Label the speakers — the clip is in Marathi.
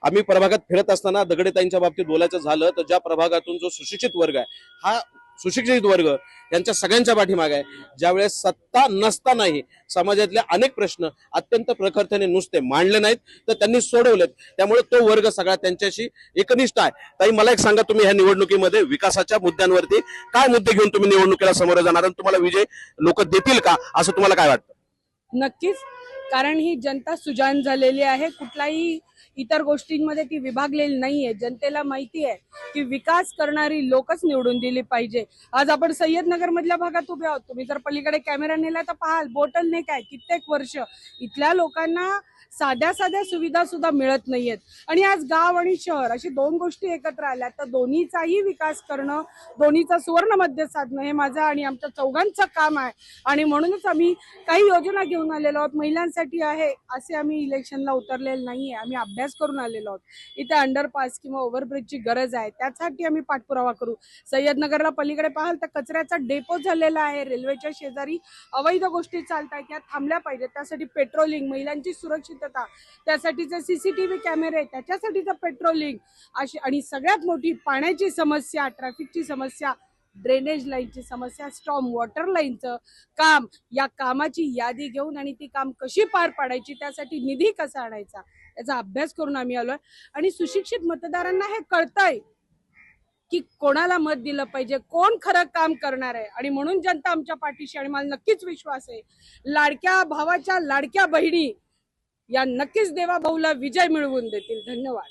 Speaker 1: आम्ही प्रभागात फिरत असताना दगडेताईंच्या बाबतीत बोलायचं झालं तर ज्या प्रभागातून जो सुशिक्षित वर्ग आहे हा सुशिक्षित वर्ग यांच्या सगळ्यांच्या पाठीमागे आहे। ज्यावेळेस सत्ता नसतानाही समाजातले अनेक प्रश्न अत्यंत प्रखरतेने नुसते मांडले नाहीत तर त्यांनी सोडवलेत। त्यामुळे तो वर्ग सगळा त्यांच्याशी एकनिष्ठ आहे। ताई मला एक सांगा, तुम्ही ह्या निवडणुकीमध्ये विकासाच्या मुद्द्यांवरती काय मुद्दे घेऊन तुम्ही निवडणुकीला समोर जाणार आणि तुम्हाला विजय लोक देतील का असं तुम्हाला काय वाटतं?
Speaker 2: नक्कीच, कारण ही जनता सुजाण झालेली आहे। कुठलाही इतर गोष्टींमध्ये ती विभागलेली नाहीये। जनतेला माहिती आहे की विकास करणारी लोकच निवडून दिली पाहिजे। आज आपण सय्यदनगर मधल्या भागात उभे आहोत। तुम्ही जर पलीकडे कॅमेरा नेला तर पाहाल बोटल नेक आहे। कित्येक वर्ष इथल्या लोकांना साध्या साध्या सुविधा सुद्धा मिळत नाहीयेत आणि आज गाव आणि शहर अशी दोन गोष्टी एकत्र आल्या तर दोन्हीचाही विकास करणं, दोन्हीचा सुवर्ण मध्य साधणं हे माझं आणि आमच्या चौघांचं काम आहे। आणि म्हणूनच आम्ही काही योजना घेऊन आलेलो आहोत। महिलांसाठी आहे असे आम्ही इलेक्शनला उतरलेले नाहीये। आम्ही अभ्यास करून आलेलो आहोत। इथे अंडरपास किंवा ओव्हरब्रिजची गरज आहे, त्यासाठी आम्ही पाठपुरावा करू। सय्यदनगरला पलीकडे पाहाल तर कचऱ्याचा डेपो झालेला आहे। रेल्वेच्या शेजारी अवैध गोष्टी चालतात, त्या थांबल्या पाहिजेत। त्यासाठी पेट्रोलिंग, महिलांची सुरक्षितता, त्यासाठीचे सीसीटीव्ही कॅमेरे, त्याच्यासाठीचं पेट्रोलिंग अशी आणि सगळ्यात मोठी पाण्याची समस्या, ट्रॅफिकची समस्या, ड्रेनेज लाईनची समस्या, स्टॉर्म वॉटर लाईनचं काम, या कामाची यादी घेऊन आणि ती काम कशी पार पाडायची, त्यासाठी निधी कसा आणायचा याचा अभ्यास करून आम्ही आलोय। आणि सुशिक्षित मतदारांना हे कळतंय की कोणाला मत दिलं पाहिजे, कोण खरं काम करणार आहे आणि म्हणून जनता आमच्या पाठीशी आणि मला नक्कीच विश्वास आहे लाडक्या भावाच्या लाडक्या बहिणी या नक्कीच देवा भाऊला विजय मिळवून देतील। धन्यवाद।